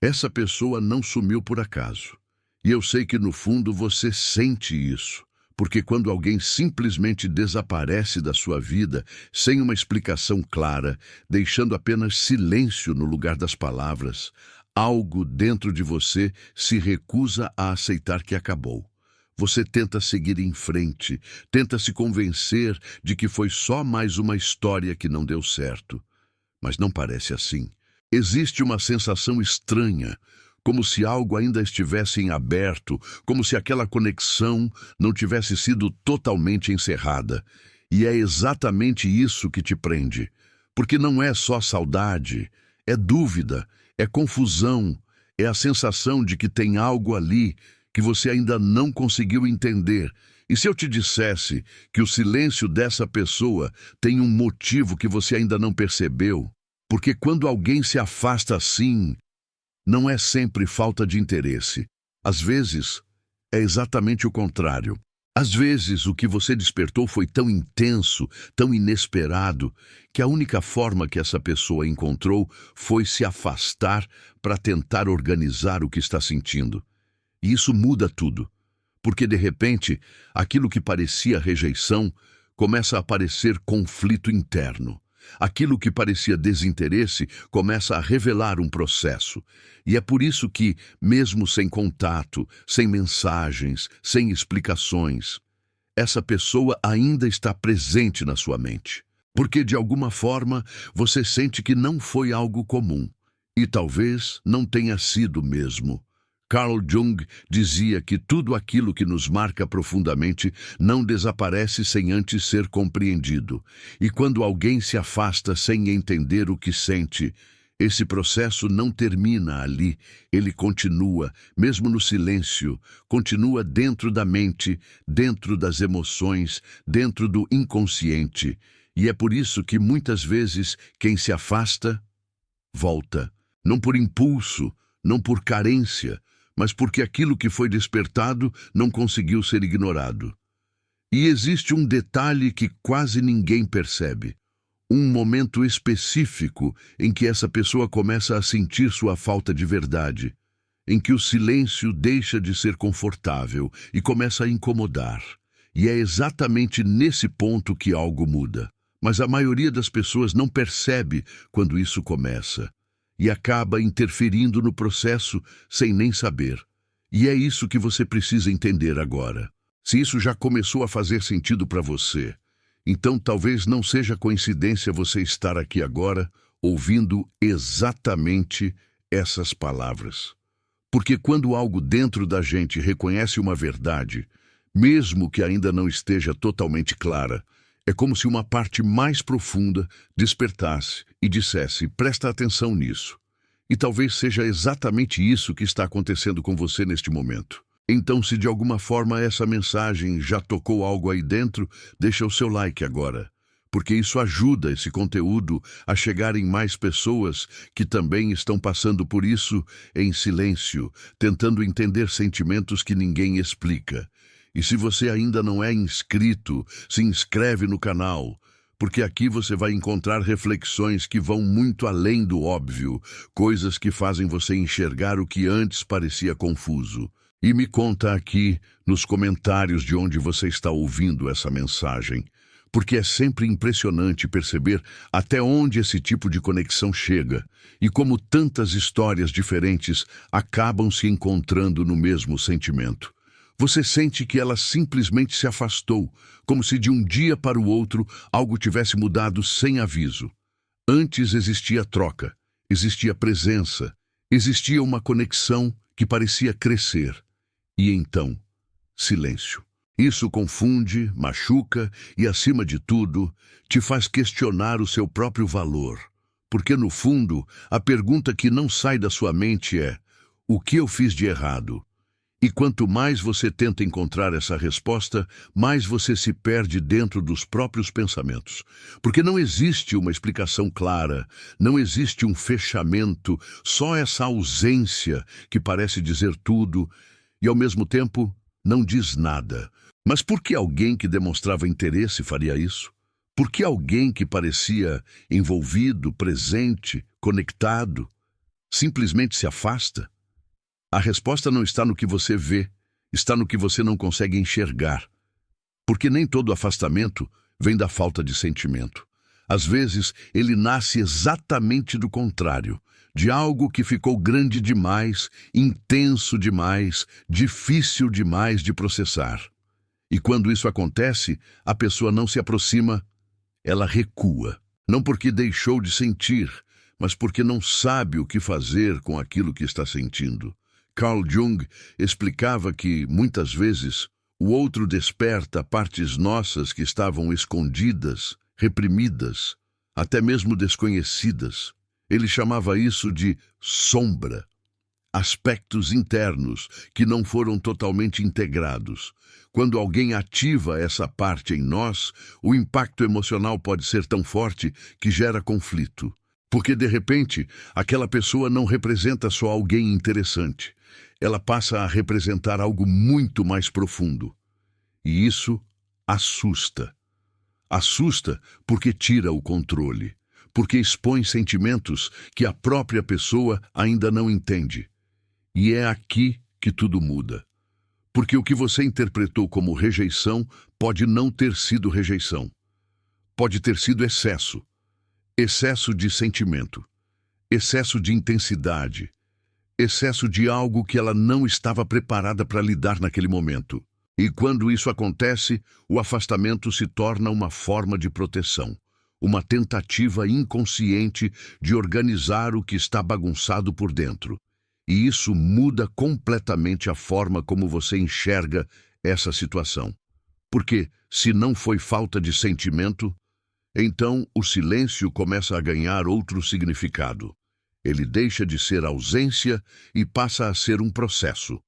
Essa pessoa não sumiu por acaso. E eu sei que no fundo você sente isso, porque quando alguém simplesmente desaparece da sua vida sem uma explicação clara, deixando apenas silêncio no lugar das palavras, algo dentro de você se recusa a aceitar que acabou. Você tenta seguir em frente, tenta se convencer de que foi só mais uma história que não deu certo. Mas não parece assim. Existe uma sensação estranha, como se algo ainda estivesse em aberto, como se aquela conexão não tivesse sido totalmente encerrada. E é exatamente isso que te prende. Porque não é só saudade, é dúvida, é confusão, é a sensação de que tem algo ali que você ainda não conseguiu entender. E se eu te dissesse que o silêncio dessa pessoa tem um motivo que você ainda não percebeu? Porque quando alguém se afasta assim, não é sempre falta de interesse. Às vezes, é exatamente o contrário. Às vezes, o que você despertou foi tão intenso, tão inesperado, que a única forma que essa pessoa encontrou foi se afastar para tentar organizar o que está sentindo. E isso muda tudo, porque de repente, aquilo que parecia rejeição começa a parecer conflito interno. Aquilo que parecia desinteresse começa a revelar um processo. E é por isso que, mesmo sem contato, sem mensagens, sem explicações, essa pessoa ainda está presente na sua mente. Porque, de alguma forma, você sente que não foi algo comum. E talvez não tenha sido mesmo. Carl Jung dizia que tudo aquilo que nos marca profundamente não desaparece sem antes ser compreendido. E quando alguém se afasta sem entender o que sente, esse processo não termina ali, ele continua, mesmo no silêncio, continua dentro da mente, dentro das emoções, dentro do inconsciente. E é por isso que muitas vezes quem se afasta, volta. Não por impulso, não por carência, mas porque aquilo que foi despertado não conseguiu ser ignorado. E existe um detalhe que quase ninguém percebe. Um momento específico em que essa pessoa começa a sentir sua falta de verdade, em que o silêncio deixa de ser confortável e começa a incomodar. E é exatamente nesse ponto que algo muda. Mas a maioria das pessoas não percebe quando isso começa. E acaba interferindo no processo sem nem saber. E é isso que você precisa entender agora. Se isso já começou a fazer sentido para você, então talvez não seja coincidência você estar aqui agora ouvindo exatamente essas palavras. Porque quando algo dentro da gente reconhece uma verdade, mesmo que ainda não esteja totalmente clara, é como se uma parte mais profunda despertasse e dissesse: presta atenção nisso. E talvez seja exatamente isso que está acontecendo com você neste momento. Então, se de alguma forma essa mensagem já tocou algo aí dentro, deixa o seu like agora. Porque isso ajuda esse conteúdo a chegar em mais pessoas que também estão passando por isso em silêncio, tentando entender sentimentos que ninguém explica. E se você ainda não é inscrito, se inscreve no canal, porque aqui você vai encontrar reflexões que vão muito além do óbvio, coisas que fazem você enxergar o que antes parecia confuso. E me conta aqui nos comentários de onde você está ouvindo essa mensagem, porque é sempre impressionante perceber até onde esse tipo de conexão chega e como tantas histórias diferentes acabam se encontrando no mesmo sentimento. Você sente que ela simplesmente se afastou, como se de um dia para o outro algo tivesse mudado sem aviso. Antes existia troca, existia presença, existia uma conexão que parecia crescer. E então, silêncio. Isso confunde, machuca e, acima de tudo, te faz questionar o seu próprio valor. Porque, no fundo, a pergunta que não sai da sua mente é: o que eu fiz de errado? E quanto mais você tenta encontrar essa resposta, mais você se perde dentro dos próprios pensamentos. Porque não existe uma explicação clara, não existe um fechamento, só essa ausência que parece dizer tudo e, ao mesmo tempo, não diz nada. Mas por que alguém que demonstrava interesse faria isso? Por que alguém que parecia envolvido, presente, conectado, Simplesmente se afasta? A resposta não está no que você vê, está no que você não consegue enxergar. Porque nem todo afastamento vem da falta de sentimento. Às vezes, ele nasce exatamente do contrário, de algo que ficou grande demais, intenso demais, difícil demais de processar. E quando isso acontece, a pessoa não se aproxima, ela recua. Não porque deixou de sentir, mas porque não sabe o que fazer com aquilo que está sentindo. Carl Jung explicava que, muitas vezes, o outro desperta partes nossas que estavam escondidas, reprimidas, até mesmo desconhecidas. Ele chamava isso de sombra. Aspectos internos que não foram totalmente integrados. Quando alguém ativa essa parte em nós, o impacto emocional pode ser tão forte que gera conflito. Porque, de repente, aquela pessoa não representa só alguém interessante. Ela passa a representar algo muito mais profundo. E isso assusta. Assusta porque tira o controle, porque expõe sentimentos que a própria pessoa ainda não entende. E é aqui que tudo muda. Porque o que você interpretou como rejeição pode não ter sido rejeição. Pode ter sido excesso. Excesso de sentimento. Excesso de intensidade. Excesso de algo que ela não estava preparada para lidar naquele momento. E quando isso acontece, o afastamento se torna uma forma de proteção. Uma tentativa inconsciente de organizar o que está bagunçado por dentro. E isso muda completamente a forma como você enxerga essa situação. Porque, se não foi falta de sentimento, então o silêncio começa a ganhar outro significado. Ele deixa de ser ausência e passa a ser um processo.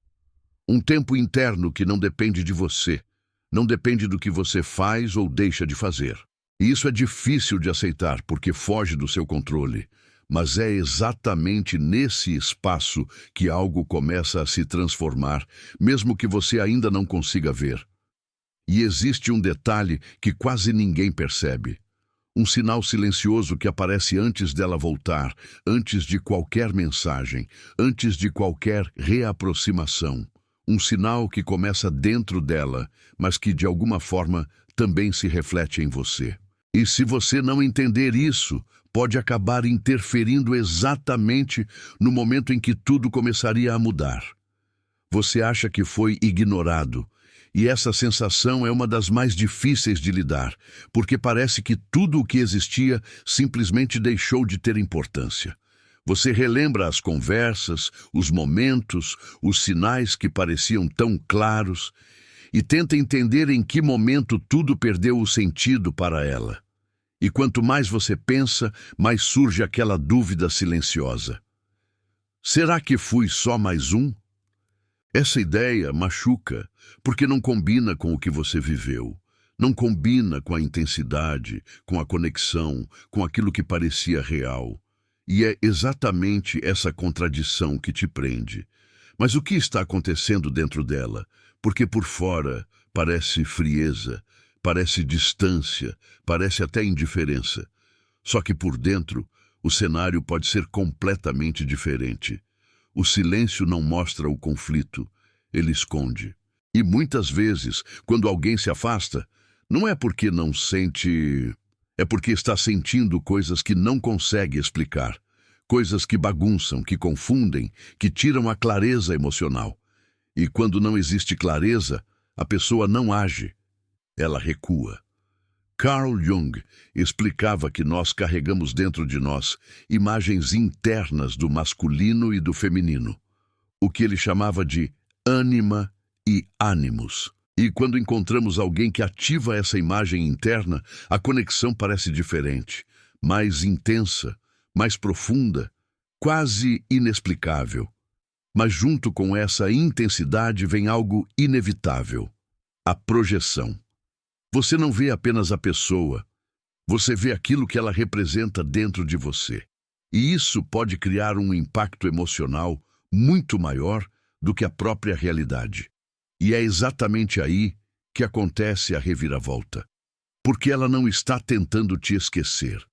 Um tempo interno que não depende de você, não depende do que você faz ou deixa de fazer. E isso é difícil de aceitar porque foge do seu controle. Mas é exatamente nesse espaço que algo começa a se transformar, mesmo que você ainda não consiga ver. E existe um detalhe que quase ninguém percebe. Um sinal silencioso que aparece antes dela voltar, antes de qualquer mensagem, antes de qualquer reaproximação. Um sinal que começa dentro dela, mas que de alguma forma também se reflete em você. E se você não entender isso, pode acabar interferindo exatamente no momento em que tudo começaria a mudar. Você acha que foi ignorado, e essa sensação é uma das mais difíceis de lidar, porque parece que tudo o que existia simplesmente deixou de ter importância. Você relembra as conversas, os momentos, os sinais que pareciam tão claros, e tenta entender em que momento tudo perdeu o sentido para ela. E quanto mais você pensa, mais surge aquela dúvida silenciosa. Será que fui só mais um? Essa ideia machuca, porque não combina com o que você viveu. Não combina com a intensidade, com a conexão, com aquilo que parecia real. E é exatamente essa contradição que te prende. Mas o que está acontecendo dentro dela? Porque por fora parece frieza, parece distância, parece até indiferença. Só que por dentro, o cenário pode ser completamente diferente. O silêncio não mostra o conflito, ele esconde. E muitas vezes, quando alguém se afasta, não é porque não sente... É porque está sentindo coisas que não consegue explicar. Coisas que bagunçam, que confundem, que tiram a clareza emocional. E quando não existe clareza, a pessoa não age. Ela recua. Carl Jung explicava que nós carregamos dentro de nós imagens internas do masculino e do feminino, o que ele chamava de ânima e ânimos. E quando encontramos alguém que ativa essa imagem interna, a conexão parece diferente, mais intensa, mais profunda, quase inexplicável. Mas junto com essa intensidade vem algo inevitável: a projeção. Você não vê apenas a pessoa, você vê aquilo que ela representa dentro de você. E isso pode criar um impacto emocional muito maior do que a própria realidade. E é exatamente aí que acontece a reviravolta. Porque ela não está tentando te esquecer.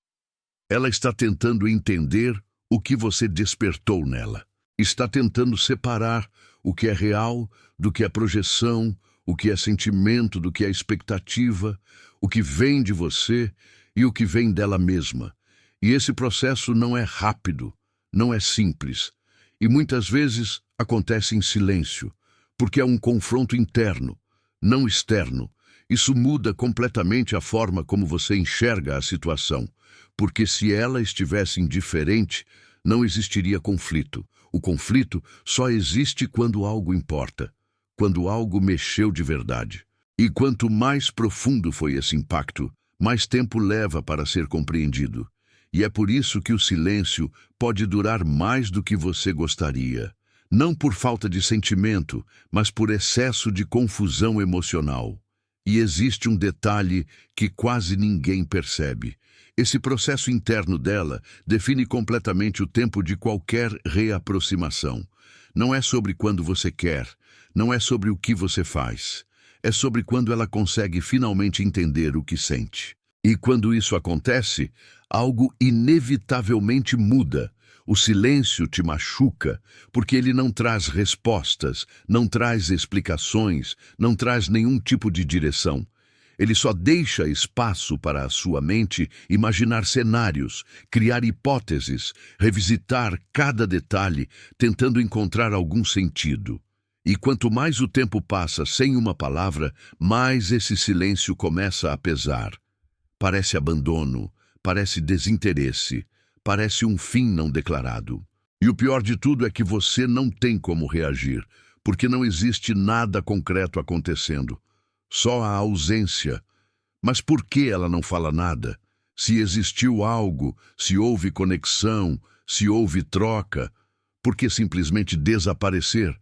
Ela está tentando entender o que você despertou nela. Está tentando separar o que é real do que é projeção, o que é sentimento do que é expectativa, o que vem de você e o que vem dela mesma. E esse processo não é rápido, não é simples. E muitas vezes acontece em silêncio, porque é um confronto interno, não externo. Isso muda completamente a forma como você enxerga a situação, porque se ela estivesse indiferente, não existiria conflito. O conflito só existe quando algo importa, quando algo mexeu de verdade. E quanto mais profundo foi esse impacto, mais tempo leva para ser compreendido. E é por isso que o silêncio pode durar mais do que você gostaria. Não por falta de sentimento, mas por excesso de confusão emocional. E existe um detalhe que quase ninguém percebe. Esse processo interno dela define completamente o tempo de qualquer reaproximação. Não é sobre quando você quer, não é sobre o que você faz. É sobre quando ela consegue finalmente entender o que sente. E quando isso acontece, algo inevitavelmente muda. O silêncio te machuca, porque ele não traz respostas, não traz explicações, não traz nenhum tipo de direção. Ele só deixa espaço para a sua mente imaginar cenários, criar hipóteses, revisitar cada detalhe, tentando encontrar algum sentido. E quanto mais o tempo passa sem uma palavra, mais esse silêncio começa a pesar. Parece abandono, parece desinteresse, parece um fim não declarado. E o pior de tudo é que você não tem como reagir, porque não existe nada concreto acontecendo. Só a ausência. Mas por que ela não fala nada? Se existiu algo, se houve conexão, se houve troca, por que simplesmente desaparecer?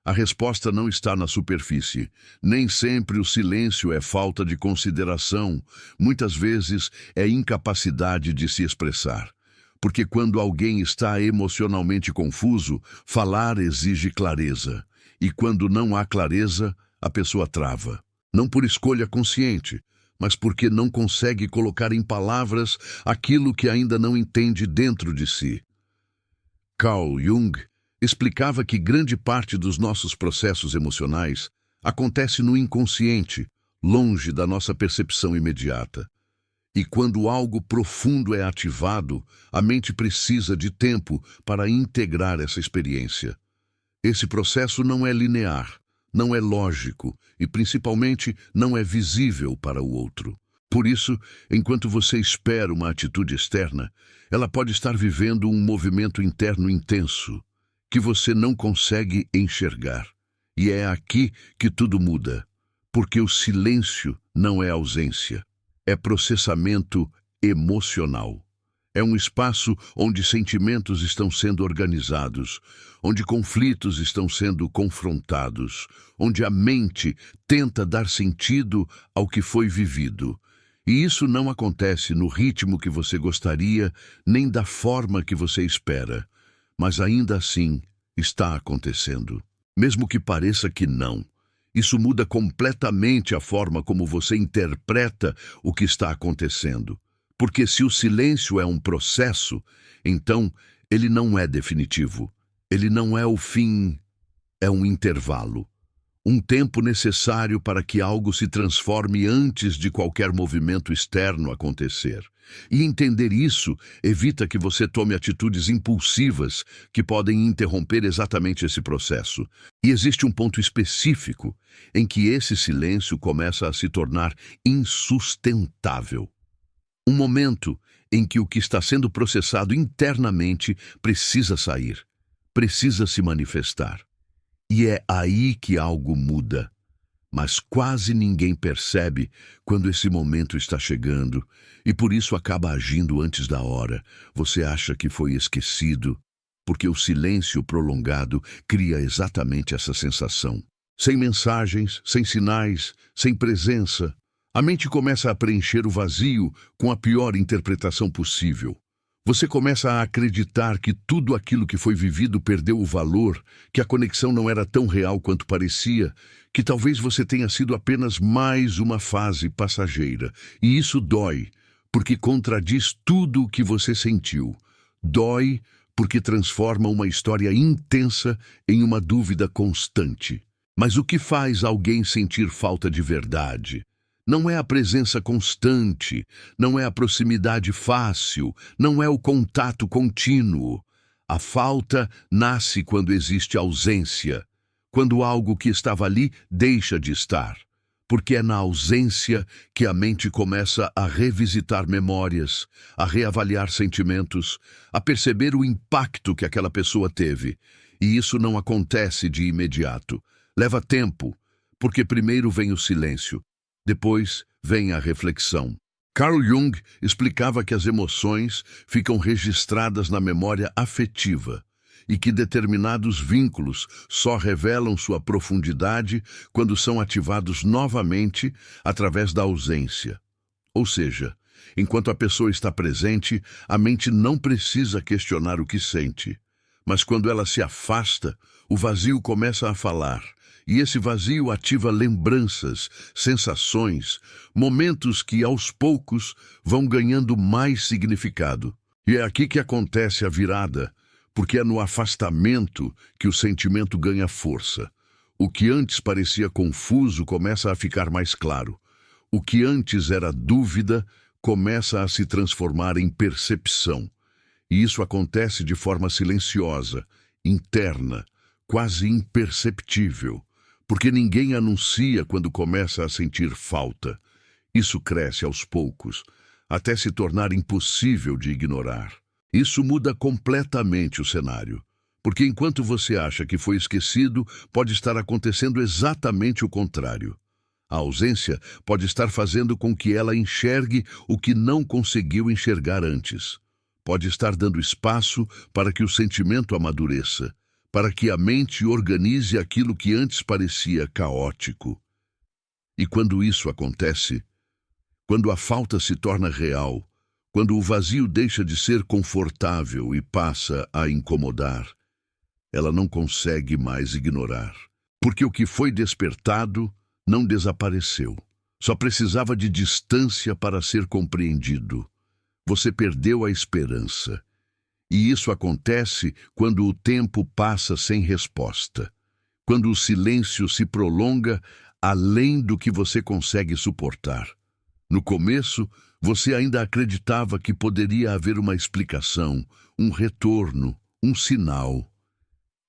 A resposta não está na superfície. Nem sempre o silêncio é falta de consideração. Muitas vezes é incapacidade de se expressar. Porque quando alguém está emocionalmente confuso, falar exige clareza. E quando não há clareza, a pessoa trava. Não por escolha consciente, mas porque não consegue colocar em palavras aquilo que ainda não entende dentro de si. Carl Jung explicava que grande parte dos nossos processos emocionais acontece no inconsciente, longe da nossa percepção imediata. E quando algo profundo é ativado, a mente precisa de tempo para integrar essa experiência. Esse processo não é linear, não é lógico e, principalmente, não é visível para o outro. Por isso, enquanto você espera uma atitude externa, ela pode estar vivendo um movimento interno intenso, que você não consegue enxergar. E é aqui que tudo muda, porque o silêncio não é ausência, é processamento emocional. É um espaço onde sentimentos estão sendo organizados, onde conflitos estão sendo confrontados, onde a mente tenta dar sentido ao que foi vivido. E isso não acontece no ritmo que você gostaria, nem da forma que você espera. Mas ainda assim, está acontecendo. Mesmo que pareça que não. Isso muda completamente a forma como você interpreta o que está acontecendo. Porque se o silêncio é um processo, então ele não é definitivo. Ele não é o fim, é um intervalo. Um tempo necessário para que algo se transforme antes de qualquer movimento externo acontecer. E entender isso evita que você tome atitudes impulsivas que podem interromper exatamente esse processo. E existe um ponto específico em que esse silêncio começa a se tornar insustentável. Um momento em que o que está sendo processado internamente precisa sair, precisa se manifestar. E é aí que algo muda. Mas quase ninguém percebe quando esse momento está chegando e por isso acaba agindo antes da hora. Você acha que foi esquecido, porque o silêncio prolongado cria exatamente essa sensação. Sem mensagens, sem sinais, sem presença, a mente começa a preencher o vazio com a pior interpretação possível. Você começa a acreditar que tudo aquilo que foi vivido perdeu o valor, que a conexão não era tão real quanto parecia, que talvez você tenha sido apenas mais uma fase passageira. E isso dói, porque contradiz tudo o que você sentiu. Dói porque transforma uma história intensa em uma dúvida constante. Mas o que faz alguém sentir falta de verdade? Não é a presença constante, não é a proximidade fácil, não é o contato contínuo. A falta nasce quando existe ausência, quando algo que estava ali deixa de estar. Porque é na ausência que a mente começa a revisitar memórias, a reavaliar sentimentos, a perceber o impacto que aquela pessoa teve. E isso não acontece de imediato. Leva tempo, porque primeiro vem o silêncio, depois vem a reflexão. Carl Jung explicava que as emoções ficam registradas na memória afetiva e que determinados vínculos só revelam sua profundidade quando são ativados novamente através da ausência. Ou seja, enquanto a pessoa está presente, a mente não precisa questionar o que sente. Mas quando ela se afasta, o vazio começa a falar. E esse vazio ativa lembranças, sensações, momentos que aos poucos vão ganhando mais significado. E é aqui que acontece a virada, porque é no afastamento que o sentimento ganha força. O que antes parecia confuso começa a ficar mais claro. O que antes era dúvida começa a se transformar em percepção. E isso acontece de forma silenciosa, interna, quase imperceptível. Porque ninguém anuncia quando começa a sentir falta. Isso cresce aos poucos, até se tornar impossível de ignorar. Isso muda completamente o cenário. Porque enquanto você acha que foi esquecido, pode estar acontecendo exatamente o contrário. A ausência pode estar fazendo com que ela enxergue o que não conseguiu enxergar antes. Pode estar dando espaço para que o sentimento amadureça, para que a mente organize aquilo que antes parecia caótico. E quando isso acontece, quando a falta se torna real, quando o vazio deixa de ser confortável e passa a incomodar, ela não consegue mais ignorar. Porque o que foi despertado não desapareceu. Só precisava de distância para ser compreendido. Você perdeu a esperança. E isso acontece quando o tempo passa sem resposta, quando o silêncio se prolonga além do que você consegue suportar. No começo, você ainda acreditava que poderia haver uma explicação, um retorno, um sinal.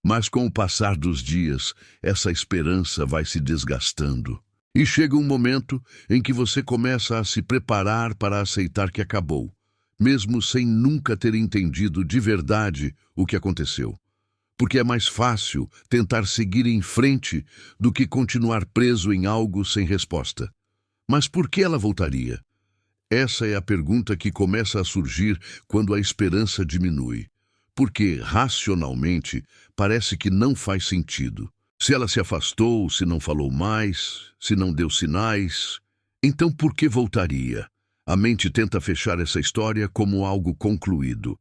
Mas com o passar dos dias, essa esperança vai se desgastando. E chega um momento em que você começa a se preparar para aceitar que acabou, mesmo sem nunca ter entendido de verdade o que aconteceu. Porque é mais fácil tentar seguir em frente do que continuar preso em algo sem resposta. Mas por que ela voltaria? Essa é a pergunta que começa a surgir quando a esperança diminui. Porque, racionalmente, parece que não faz sentido. Se ela se afastou, se não falou mais, se não deu sinais, então por que voltaria? A mente tenta fechar essa história como algo concluído.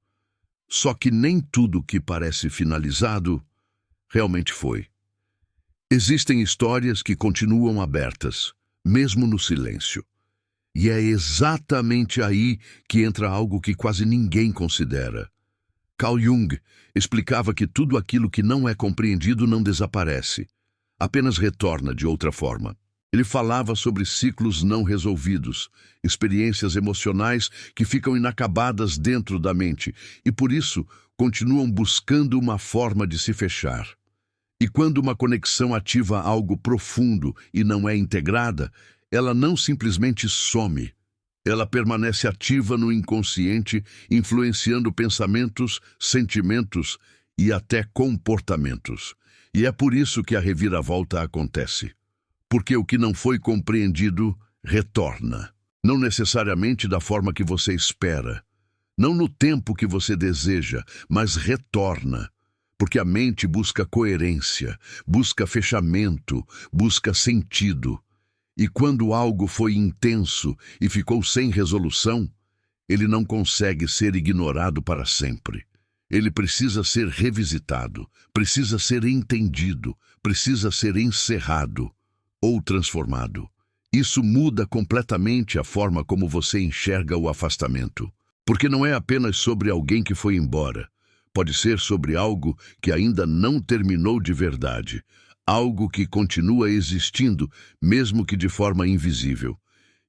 Só que nem tudo que parece finalizado realmente foi. Existem histórias que continuam abertas, mesmo no silêncio. E é exatamente aí que entra algo que quase ninguém considera. Carl Jung explicava que tudo aquilo que não é compreendido não desaparece, apenas retorna de outra forma. Ele falava sobre ciclos não resolvidos, experiências emocionais que ficam inacabadas dentro da mente e, por isso, continuam buscando uma forma de se fechar. E quando uma conexão ativa algo profundo e não é integrada, ela não simplesmente some. Ela permanece ativa no inconsciente, influenciando pensamentos, sentimentos e até comportamentos. E é por isso que a reviravolta acontece. Porque o que não foi compreendido retorna. Não necessariamente da forma que você espera. Não no tempo que você deseja, mas retorna. Porque a mente busca coerência, busca fechamento, busca sentido. E quando algo foi intenso e ficou sem resolução, ele não consegue ser ignorado para sempre. Ele precisa ser revisitado, precisa ser entendido, precisa ser encerrado ou transformado. Isso muda completamente a forma como você enxerga o afastamento. Porque não é apenas sobre alguém que foi embora, Pode ser sobre algo que ainda não terminou de verdade, algo que continua existindo, mesmo que de forma invisível.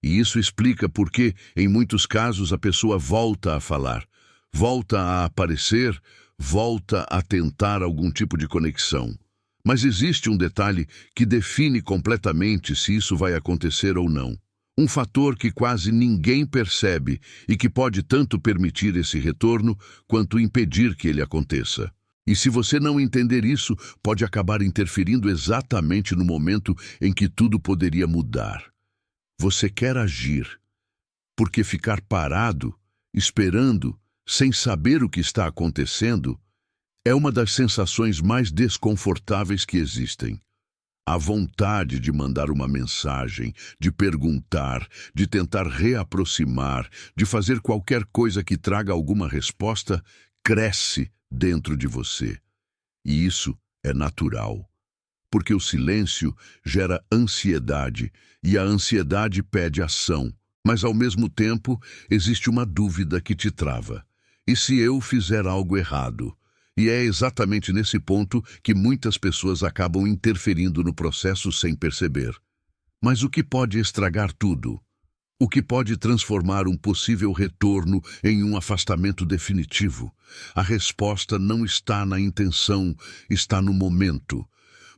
E isso explica por que, em muitos casos, a pessoa volta a falar, volta a aparecer, volta a tentar algum tipo de conexão. Mas existe um detalhe que define completamente se isso vai acontecer ou não. Um fator que quase ninguém percebe e que pode tanto permitir esse retorno quanto impedir que ele aconteça. E se você não entender isso, pode acabar interferindo exatamente no momento em que tudo poderia mudar. Você quer agir, porque ficar parado, esperando, sem saber o que está acontecendo, é uma das sensações mais desconfortáveis que existem. A vontade de mandar uma mensagem, de perguntar, de tentar reaproximar, de fazer qualquer coisa que traga alguma resposta, cresce dentro de você. E isso é natural, porque o silêncio gera ansiedade, e a ansiedade pede ação. Mas, ao mesmo tempo, existe uma dúvida que te trava. E se eu fizer algo errado? E é exatamente nesse ponto que muitas pessoas acabam interferindo no processo sem perceber. Mas o que pode estragar tudo? O que pode transformar um possível retorno em um afastamento definitivo? A resposta não está na intenção, está no momento.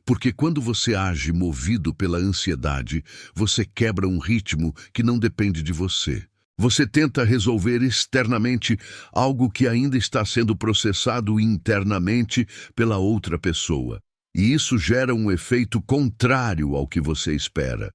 Porque quando você age movido pela ansiedade, você quebra um ritmo que não depende de você. Você tenta resolver externamente algo que ainda está sendo processado internamente pela outra pessoa. E isso gera um efeito contrário ao que você espera.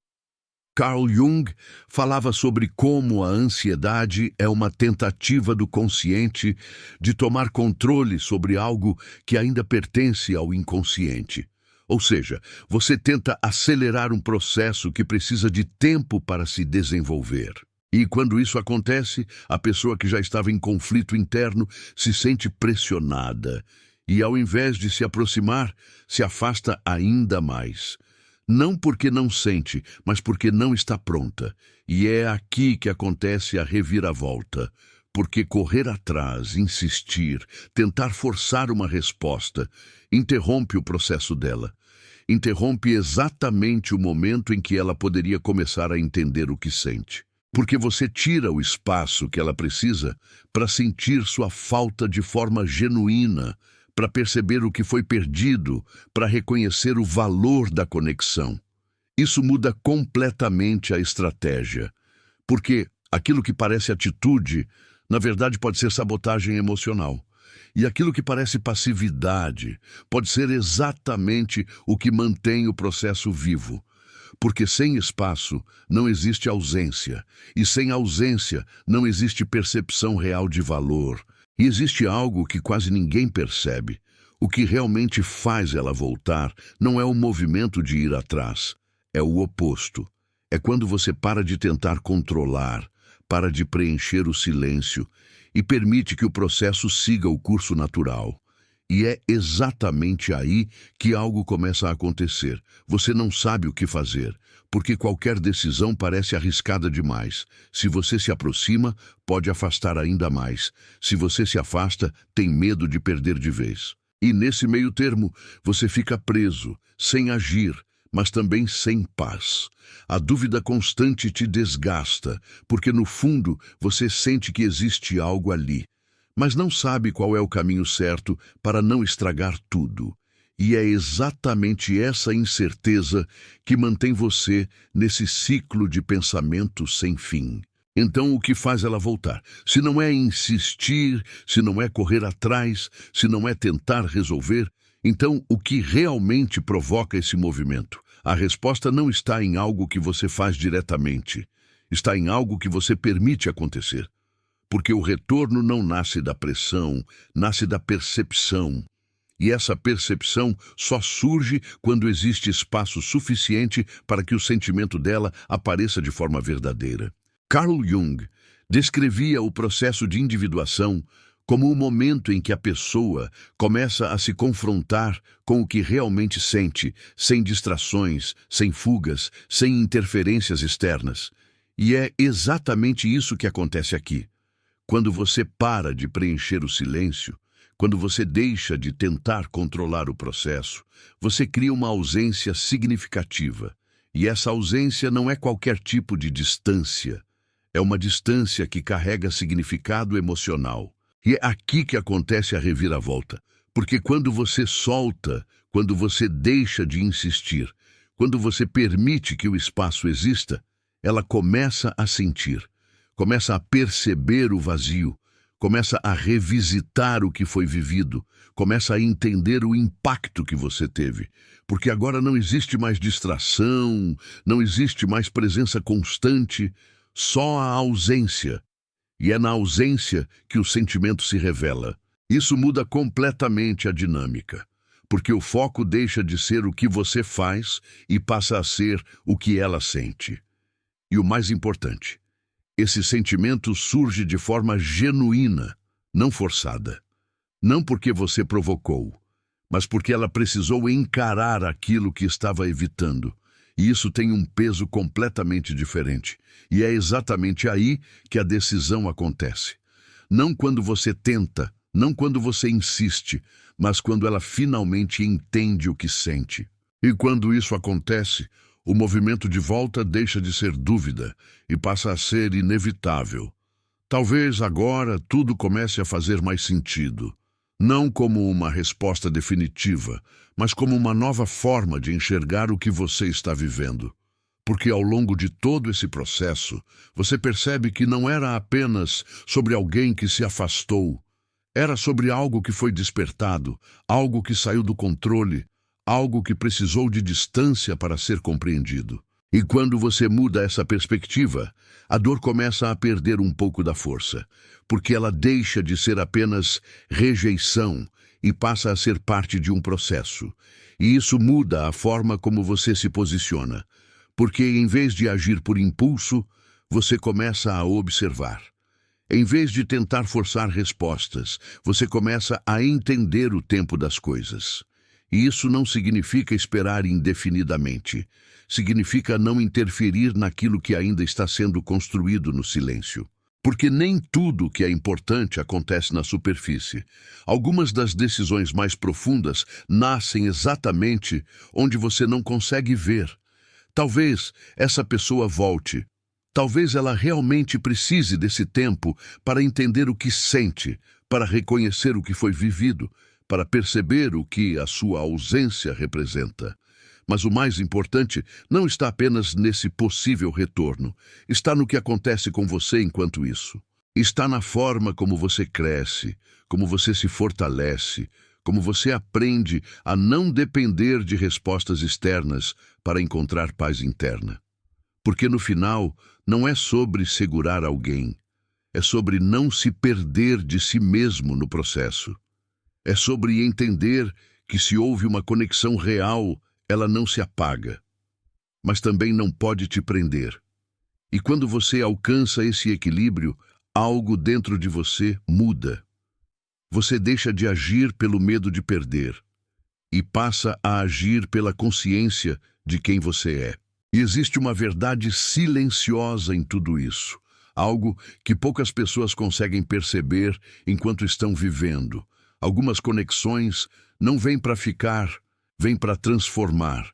Carl Jung falava sobre como a ansiedade é uma tentativa do consciente de tomar controle sobre algo que ainda pertence ao inconsciente. Ou seja, você tenta acelerar um processo que precisa de tempo para se desenvolver. E quando isso acontece, a pessoa que já estava em conflito interno se sente pressionada e, ao invés de se aproximar, se afasta ainda mais. Não porque não sente, mas porque não está pronta. E é aqui que acontece a reviravolta. Porque correr atrás, insistir, tentar forçar uma resposta, interrompe o processo dela. Interrompe exatamente o momento em que ela poderia começar a entender o que sente. Porque você tira o espaço que ela precisa para sentir sua falta de forma genuína, para perceber o que foi perdido, para reconhecer o valor da conexão. Isso muda completamente a estratégia, porque aquilo que parece atitude, na verdade pode ser sabotagem emocional. E aquilo que parece passividade pode ser exatamente o que mantém o processo vivo. Porque sem espaço não existe ausência, e sem ausência não existe percepção real de valor. E existe algo que quase ninguém percebe. O que realmente faz ela voltar não é o movimento de ir atrás, é o oposto. É quando você para de tentar controlar, para de preencher o silêncio e permite que o processo siga o curso natural. E é exatamente aí que algo começa a acontecer. Você não sabe o que fazer, porque qualquer decisão parece arriscada demais. Se você se aproxima, pode afastar ainda mais. Se você se afasta, tem medo de perder de vez. E nesse meio termo, você fica preso, sem agir, mas também sem paz. A dúvida constante te desgasta, porque no fundo você sente que existe algo ali, mas não sabe qual é o caminho certo para não estragar tudo. E é exatamente essa incerteza que mantém você nesse ciclo de pensamento sem fim. Então, o que faz ela voltar? Se não é insistir, se não é correr atrás, se não é tentar resolver, então o que realmente provoca esse movimento? A resposta não está em algo que você faz diretamente, está em algo que você permite acontecer. Porque o retorno não nasce da pressão, nasce da percepção. E essa percepção só surge quando existe espaço suficiente para que o sentimento dela apareça de forma verdadeira. Carl Jung descrevia o processo de individuação como o momento em que a pessoa começa a se confrontar com o que realmente sente, sem distrações, sem fugas, sem interferências externas. E é exatamente isso que acontece aqui. Quando você para de preencher o silêncio, Quando você deixa de tentar controlar o processo, você cria uma ausência significativa. E essa ausência não é qualquer tipo de distância. É uma distância que carrega significado emocional. E é aqui que acontece a reviravolta. Porque quando você solta, quando você deixa de insistir, quando você permite que o espaço exista, ela começa a sentir, começa a perceber o vazio, começa a revisitar o que foi vivido, começa a entender o impacto que você teve. Porque agora não existe mais distração, não existe mais presença constante, só a ausência. E é na ausência que o sentimento se revela. Isso muda completamente a dinâmica, porque o foco deixa de ser o que você faz e passa a ser o que ela sente. E o mais importante, esse sentimento surge de forma genuína, não forçada. Não porque você provocou, mas porque ela precisou encarar aquilo que estava evitando. E isso tem um peso completamente diferente. E é exatamente aí que a decisão acontece. Não quando você tenta, não quando você insiste, mas quando ela finalmente entende o que sente. E quando isso acontece, o movimento de volta deixa de ser dúvida e passa a ser inevitável. Talvez agora tudo comece a fazer mais sentido. Não como uma resposta definitiva, mas como uma nova forma de enxergar o que você está vivendo. Porque ao longo de todo esse processo, você percebe que não era apenas sobre alguém que se afastou. Era sobre algo que foi despertado, algo que saiu do controle, algo que precisou de distância para ser compreendido. E quando você muda essa perspectiva, a dor começa a perder um pouco da força, porque ela deixa de ser apenas rejeição e passa a ser parte de um processo. E isso muda a forma como você se posiciona, porque em vez de agir por impulso, você começa a observar. Em vez de tentar forçar respostas, você começa a entender o tempo das coisas. E isso não significa esperar indefinidamente. Significa não interferir naquilo que ainda está sendo construído no silêncio. Porque nem tudo que é importante acontece na superfície. Algumas das decisões mais profundas nascem exatamente onde você não consegue ver. Talvez essa pessoa volte. Talvez ela realmente precise desse tempo para entender o que sente, para reconhecer o que foi vivido, para perceber o que a sua ausência representa. Mas o mais importante não está apenas nesse possível retorno, está no que acontece com você enquanto isso. Está na forma como você cresce, como você se fortalece, como você aprende a não depender de respostas externas para encontrar paz interna. Porque no final, não é sobre segurar alguém, é sobre não se perder de si mesmo no processo. É sobre entender que se houve uma conexão real, ela não se apaga, mas também não pode te prender. E quando você alcança esse equilíbrio, algo dentro de você muda. Você deixa de agir pelo medo de perder e passa a agir pela consciência de quem você é. E existe uma verdade silenciosa em tudo isso, algo que poucas pessoas conseguem perceber enquanto estão vivendo. Algumas conexões não vêm para ficar, vêm para transformar.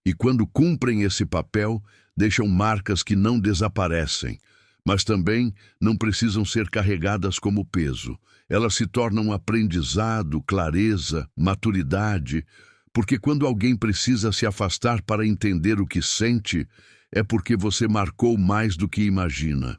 E quando cumprem esse papel, deixam marcas que não desaparecem, mas também não precisam ser carregadas como peso. Elas se tornam aprendizado, clareza, maturidade, porque quando alguém precisa se afastar para entender o que sente, é porque você marcou mais do que imagina.